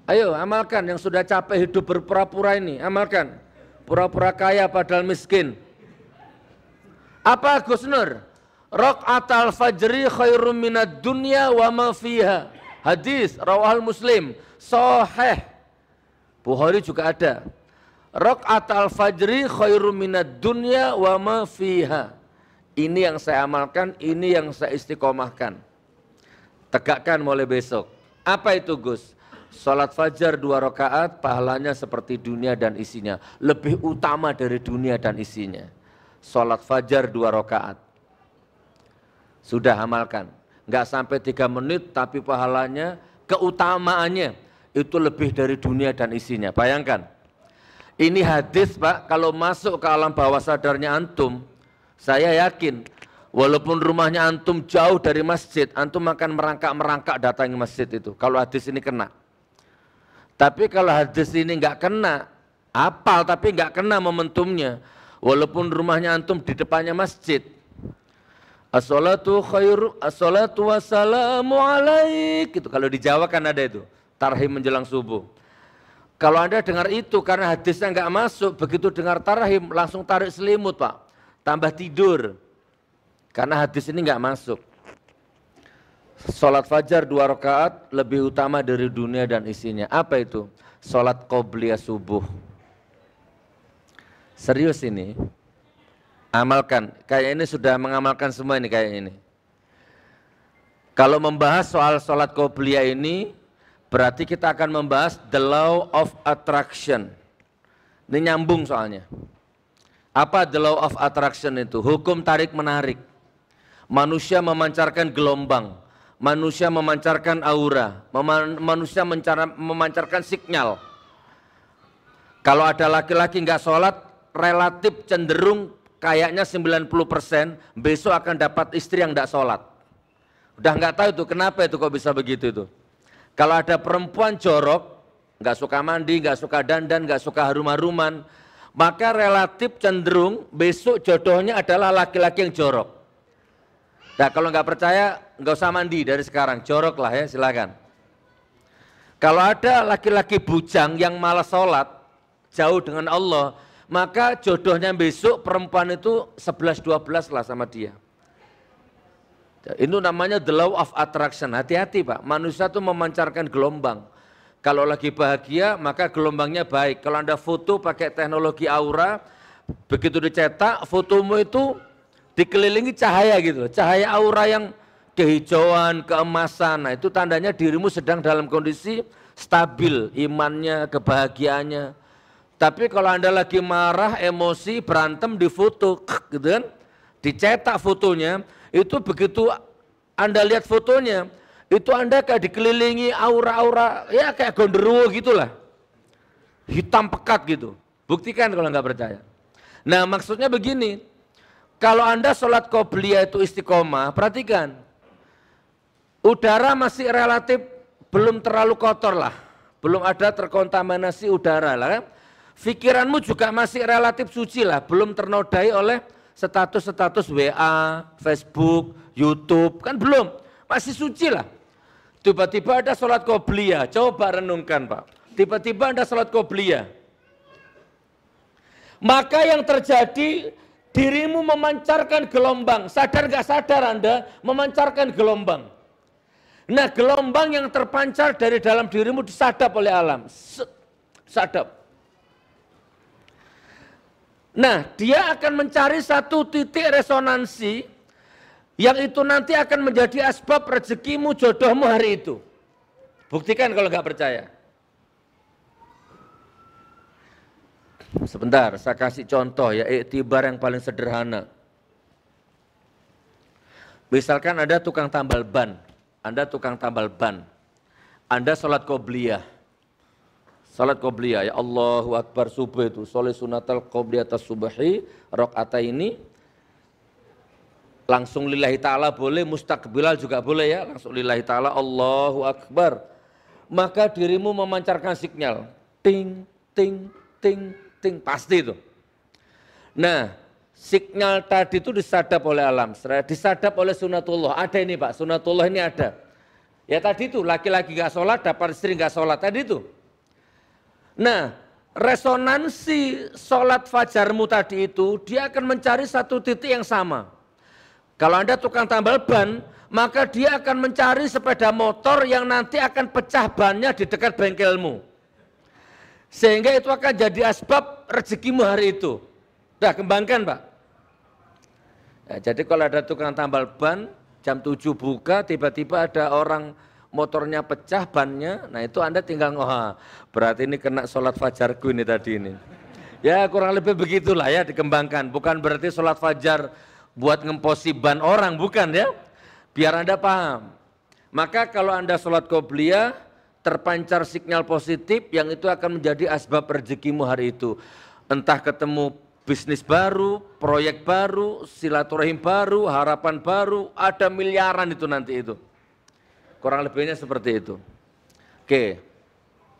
Ayo amalkan yang sudah capek hidup berpura-pura ini, amalkan. Pura-pura kaya padahal miskin. Apa Gus Nur? Raq'atal fajri khairum minad dunya wa ma fiha. Hadis rawahul Muslim, sahih. Bukhari juga ada. Raq'atal fajri khairum minad dunya wa ma fiha. Ini yang saya amalkan, ini yang saya istiqomahkan. Tegakkan mulai besok. Apa itu Gus? Salat fajar 2 rakaat pahalanya seperti dunia dan isinya. Lebih utama dari dunia dan isinya. Salat fajar 2 rakaat. Sudah amalkan. Enggak sampai 3 menit tapi pahalanya, keutamaannya itu lebih dari dunia dan isinya. Bayangkan. Ini hadis Pak, kalau masuk ke alam bawah sadarnya antum, saya yakin walaupun rumahnya antum jauh dari masjid, antum akan merangkak-merangkak datangi masjid itu. Kalau hadis ini kena. Tapi kalau hadis ini nggak kena, hafal tapi nggak kena momentumnya, walaupun rumahnya antum di depannya masjid. As-salatu khairu, as-salatu wassalamu alaik. Itu kalau di Jawa kan ada itu, tarhim menjelang subuh. Kalau Anda dengar itu karena hadisnya nggak masuk, begitu dengar tarhim langsung tarik selimut Pak, tambah tidur. Karena hadis ini nggak masuk. Salat fajar 2 rakaat lebih utama dari dunia dan isinya. Apa itu? Salat qobliyah subuh. Serius ini. Amalkan. Kayak ini sudah mengamalkan semua ini kayak ini. Kalau membahas soal salat qobliyah ini, berarti kita akan membahas the law of attraction. Ini nyambung soalnya. Apa the law of attraction itu? Hukum tarik menarik. Manusia memancarkan gelombang. Manusia memancarkan aura, manusia memancarkan sinyal. Kalau ada laki-laki nggak sholat, relatif cenderung kayaknya 90% besok akan dapat istri yang nggak sholat. Udah nggak tahu tuh kenapa itu kok bisa begitu itu. Kalau ada perempuan jorok, nggak suka mandi, nggak suka dandan, nggak suka harum-haruman, maka relatif cenderung besok jodohnya adalah laki-laki yang jorok. Nah kalau nggak percaya, nggak usah mandi dari sekarang, jorok lah ya silakan. Kalau ada laki-laki bujang yang malas sholat, jauh dengan Allah, maka jodohnya besok perempuan itu 11-12 lah sama dia. Itu namanya the law of attraction, hati-hati Pak, manusia itu memancarkan gelombang. Kalau lagi bahagia maka gelombangnya baik. Kalau Anda foto pakai teknologi aura, begitu dicetak fotomu itu dikelilingi cahaya gitu, cahaya aura yang kehijauan, keemasan. Nah itu tandanya dirimu sedang dalam kondisi stabil, imannya, kebahagiaannya. Tapi kalau Anda lagi marah, emosi, berantem di foto, gitu kan, dicetak fotonya, itu begitu Anda lihat fotonya, itu Anda kayak dikelilingi aura-aura, ya kayak gondoruo gitulah, hitam pekat gitu. Buktikan kalau nggak percaya. Nah maksudnya begini, kalau Anda sholat qobliyah itu istiqomah, perhatikan, udara masih relatif belum terlalu kotor lah, belum ada terkontaminasi udara lah. Pikiranmu juga masih relatif suci lah, belum ternodai oleh status-status WA, Facebook, YouTube, kan belum, masih suci lah. Tiba-tiba ada sholat qobliyah, coba renungkan Pak, tiba-tiba ada sholat qobliyah. Maka yang terjadi, dirimu memancarkan gelombang, sadar gak sadar Anda memancarkan gelombang. Nah gelombang yang terpancar dari dalam dirimu disadap oleh alam, sadap. Nah dia akan mencari satu titik resonansi yang itu nanti akan menjadi asbab rezekimu, jodohmu hari itu. Buktikan kalau nggak percaya. Sebentar, saya kasih contoh ya, iktibar yang paling sederhana. Misalkan Anda tukang tambal ban, Anda tukang tambal ban, Anda sholat qobliyah. Sholat qobliyah, ya Allahu Akbar subuh itu, sholat sunatal qobliyah atas subahi, rakaat ini, langsung lillahi ta'ala boleh, mustaqbilal juga boleh ya, langsung lillahi ta'ala, Allahu Akbar. Maka dirimu memancarkan sinyal, ting, ting, ting, ting, pasti itu. Nah, sinyal tadi itu disadap oleh alam, disadap oleh sunatullah. Ada ini Pak, sunatullah ini ada. Ya tadi itu, laki-laki gak sholat, dapat istri gak sholat, tadi itu. Nah, resonansi sholat fajarmu tadi itu, dia akan mencari satu titik yang sama. Kalau Anda tukang tambal ban, maka dia akan mencari sepeda motor yang nanti akan pecah bannya di dekat bengkelmu. Sehingga itu akan jadi asbab rezekimu hari itu. Udah kembangkan Pak. Nah, jadi kalau ada tukang tambal ban, jam 7 buka, tiba-tiba ada orang motornya pecah bannya, nah itu Anda tinggal ngoha, berarti ini kena sholat fajarku ini tadi ini. Ya kurang lebih begitulah ya dikembangkan, bukan berarti sholat fajar buat ngemposi ban orang, bukan ya. Biar Anda paham. Maka kalau Anda sholat qobliyah, terpancar sinyal positif yang itu akan menjadi asbab rezekimu hari itu. Entah ketemu bisnis baru, proyek baru, silaturahim baru, harapan baru, ada miliaran itu nanti itu. Kurang lebihnya seperti itu. Oke,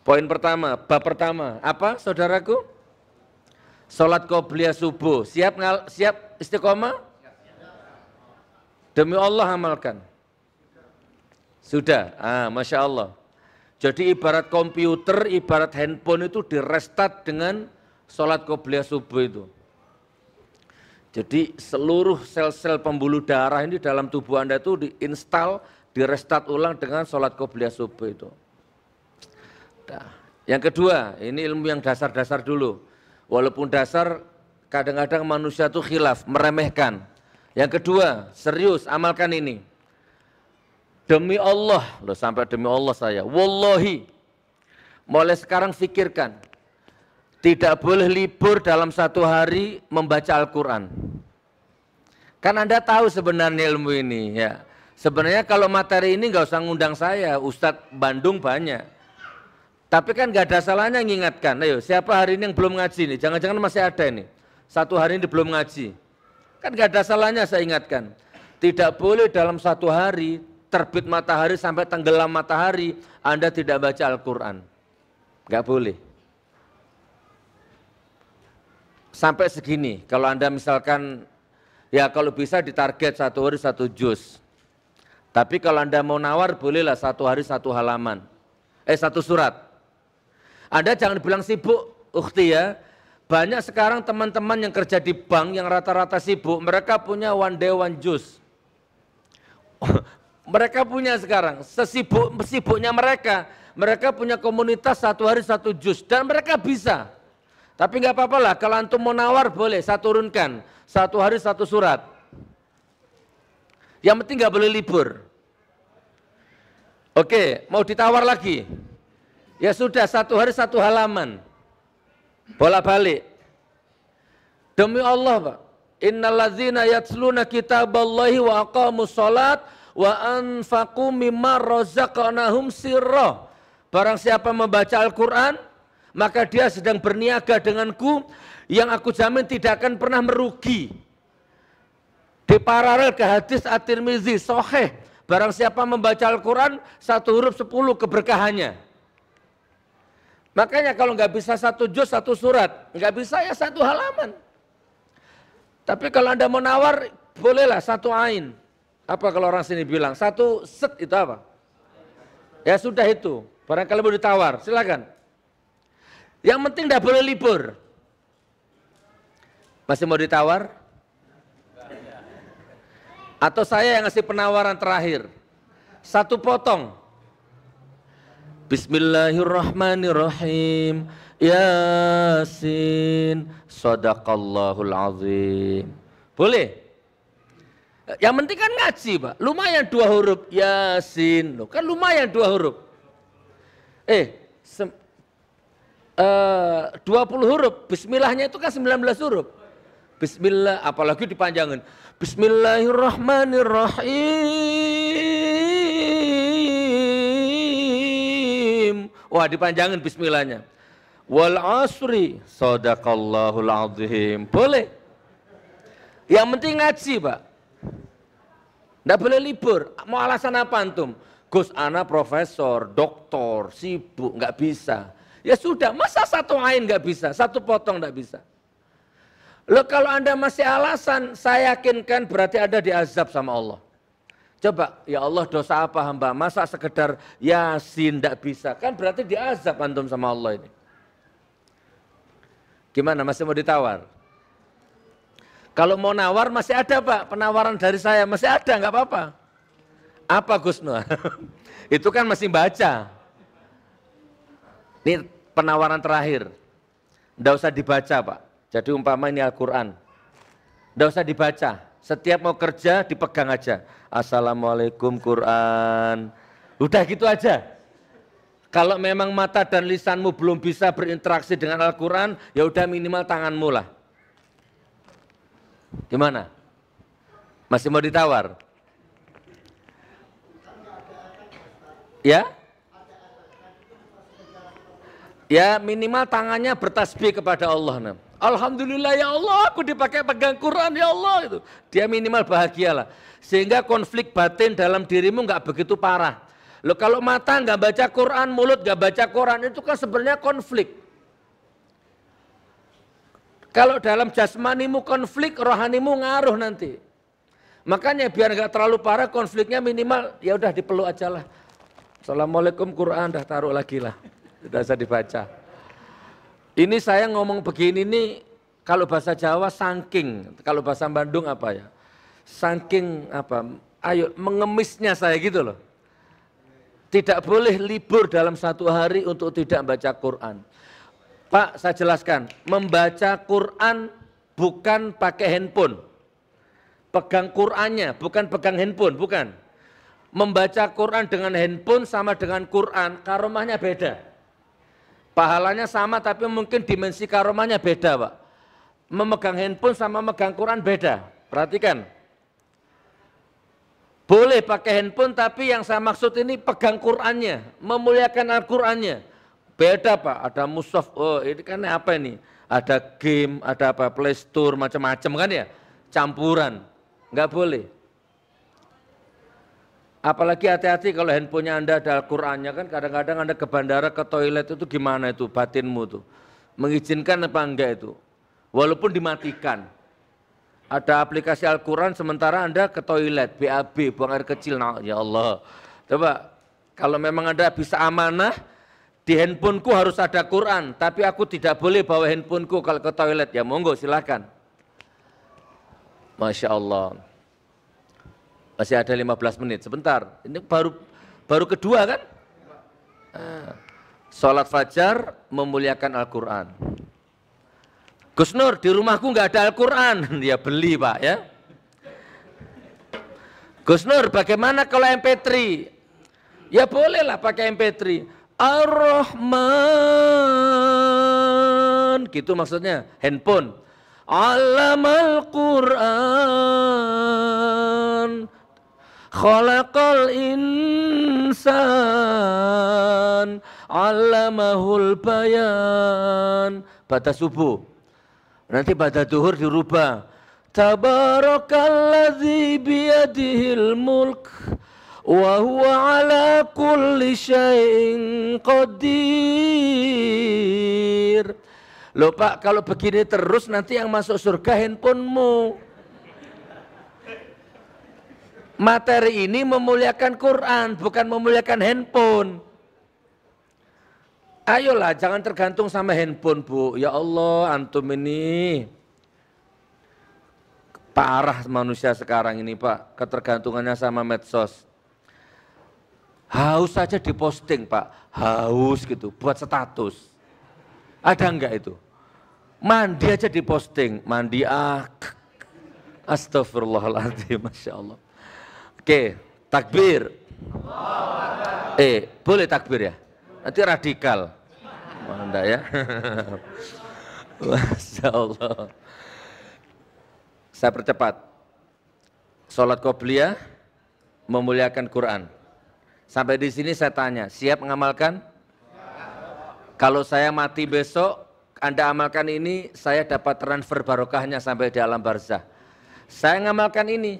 poin pertama, bab pertama, apa saudaraku? Sholat qobliyah subuh, siap istiqomah? Demi Allah amalkan. Sudah, Masya Allah. Jadi ibarat komputer, ibarat handphone itu direstart dengan sholat qobliyah subuh itu. Jadi seluruh sel-sel pembuluh darah ini dalam tubuh Anda itu diinstal, direstart ulang dengan sholat qobliyah subuh itu. Nah, yang kedua, ini ilmu yang dasar-dasar dulu. Walaupun dasar, kadang-kadang manusia itu khilaf, meremehkan. Yang kedua, serius, amalkan ini. Demi Allah, loh sampai demi Allah saya, wallahi, mulai sekarang fikirkan, tidak boleh libur dalam satu hari membaca Al-Quran. Kan Anda tahu sebenarnya ilmu ini ya. Sebenarnya kalau materi ini nggak usah ngundang saya, Ustadz Bandung banyak. Tapi kan nggak ada salahnya ngingatkan, ayo siapa hari ini yang belum ngaji nih, jangan-jangan masih ada ini. Satu hari ini belum ngaji. Kan nggak ada salahnya saya ingatkan. Tidak boleh dalam satu hari, terbit matahari sampai tenggelam matahari, Anda tidak baca Al-Quran. Nggak boleh. Sampai segini, kalau Anda misalkan, ya kalau bisa ditarget satu hari satu juz. Tapi kalau Anda mau nawar, bolehlah satu hari satu halaman. Satu surat. Anda jangan bilang sibuk, ukhti ya. Banyak sekarang teman-teman yang kerja di bank yang rata-rata sibuk, mereka punya one day one juz. Mereka punya sekarang, sesibuk-sibuknya mereka punya komunitas satu hari satu juz. Dan mereka bisa. Tapi nggak apa-apa lah, kalau antum mau nawar boleh, saya turunkan. Satu hari satu surat. Yang penting nggak boleh libur. Oke, mau ditawar lagi? Ya sudah, satu hari satu halaman. Bolak-balik. Demi Allah Pak. Innalladzina yatsluna kitaballahi wa aqamus salat wa anfaqu mimma razaqnahum sirra. Barang siapa membaca Al-Quran, maka dia sedang berniaga denganku yang aku jamin tidak akan pernah merugi. Diparalel ke hadis At-Tirmizi, sahih. Barang siapa membaca Al-Quran, satu huruf 10 keberkahannya. Makanya kalau nggak bisa satu juz, satu surat, nggak bisa ya satu halaman. Tapi kalau Anda mau nawar, bolehlah satu ain. Apa kalau orang sini bilang, satu set itu apa? Ya sudah itu, barangkali mau ditawar, silakan. Yang penting tidak boleh libur. Masih mau ditawar? Atau saya yang ngasih penawaran terakhir. Satu potong. Bismillahirrahmanirrahim. Yasin. Shadaqallahul azim. Boleh? Yang penting kan ngaji Pak. Lumayan 2 huruf. Yasin. Loh, kan lumayan 2 huruf. 20 huruf, bismillahnya itu kan 19 huruf. Bismillah, apalagi dipanjangin. Bismillahirrahmanirrahim. Wah, dipanjangin bismillahnya. Wal asri, shadaqallahul azim. Boleh. Yang penting ngaji, Pak. Nggak boleh libur. Mau alasan apa antum? Gus, ana profesor, doktor, sibuk, nggak bisa. Ya sudah, masa satu ain nggak bisa, satu potong nggak bisa. Loh kalau Anda masih alasan, saya yakinkan berarti Anda diazab sama Allah. Coba, ya Allah dosa apa hamba, masa sekedar Yasin nggak bisa, kan berarti diazab antum sama Allah ini. Gimana, masih mau ditawar? Kalau mau nawar masih ada Pak, penawaran dari saya masih ada, nggak apa-apa. Apa Gus Nur? Itu kan masih baca. Ini penawaran terakhir. Nggak usah dibaca Pak. Jadi umpama ini Al-Quran. Nggak usah dibaca. Setiap mau kerja dipegang aja. Assalamualaikum Quran. Udah gitu aja. Kalau memang mata dan lisanmu belum bisa berinteraksi dengan Al-Quran, ya udah minimal tanganmu lah. Gimana? Masih mau ditawar? Ya? Ya minimal tangannya bertasbih kepada Allah. Alhamdulillah ya Allah, aku dipakai pegang Quran ya Allah. Itu dia minimal bahagialah. Sehingga konflik batin dalam dirimu nggak begitu parah. Loh kalau mata nggak baca Quran, mulut nggak baca Quran, itu kan sebenarnya konflik. Kalau dalam jasmanimu konflik, rohanimu ngaruh nanti. Makanya biar nggak terlalu parah konfliknya minimal, ya udah dipeluk aja lah. Assalamualaikum Quran, dah taruh lagi lah. Tidak usah dibaca. Ini saya ngomong begini nih, kalau bahasa Jawa saking, kalau bahasa Bandung apa ya? Saking apa? Ayo mengemisnya saya gitu loh. Tidak boleh libur dalam satu hari untuk tidak baca Quran. Pak, saya jelaskan, membaca Quran bukan pakai handphone. Pegang Qurannya, bukan pegang handphone, bukan. Membaca Quran dengan handphone sama dengan Quran, karomahnya beda. Pahalanya sama tapi mungkin dimensi karomahnya beda Pak. Memegang handphone sama memegang Quran beda, perhatikan. Boleh pakai handphone tapi yang saya maksud ini pegang Qurannya, memuliakan Al-Qurannya. Beda Pak, ada mushaf, oh ini kan apa ini? Ada game, ada apa, Play Store, macam-macam kan ya? Campuran, nggak boleh. Apalagi hati-hati kalau handphonenya Anda ada Al-Qurannya kan kadang-kadang Anda ke bandara, ke toilet itu gimana itu batinmu tuh? Mengizinkan apa enggak itu? Walaupun dimatikan. Ada aplikasi Al-Quran sementara Anda ke toilet, BAB, buang air kecil, nah, ya Allah. Coba, kalau memang Anda bisa amanah, di handphoneku harus ada Quran, tapi aku tidak boleh bawa handphoneku kalau ke toilet, ya monggo silahkan. Masya Allah. Masih ada 15 menit, sebentar. Ini baru kedua kan? Sholat fajar memuliakan Al-Quran. Gus Nur, di rumahku nggak ada Al-Quran. Ya beli Pak ya. Gus Nur, bagaimana kalau MP3? Ya bolehlah pakai MP3. Ar-Rahman, gitu maksudnya, handphone. Allamal Quran, khalaqal insan, allamahul bayan. Batas subuh. Nanti pada duhur dirubah. Tabarakalladzi biyadihil mulk wa huwa ala kulli syai'in qadir. Loh Pak, kalau begini terus nanti yang masuk surga handphonemu. Materi ini memuliakan Quran, bukan memuliakan handphone. Ayolah, jangan tergantung sama handphone Bu. Ya Allah, antum ini parah manusia sekarang ini Pak, ketergantungannya sama medsos. Haus saja diposting Pak, haus gitu, buat status. Ada enggak itu? Mandi aja diposting, mandi astagfirullahaladzim, Masya Allah. Oke, takbir. Boleh takbir ya? Nanti radikal. Enggak ya? Masya Allah. Saya percepat. Sholat qobliyah memuliakan Quran. Sampai di sini saya tanya, siap mengamalkan? Kalau saya mati besok, Anda amalkan ini, saya dapat transfer barokahnya sampai di alam barzah. Saya ngamalkan ini,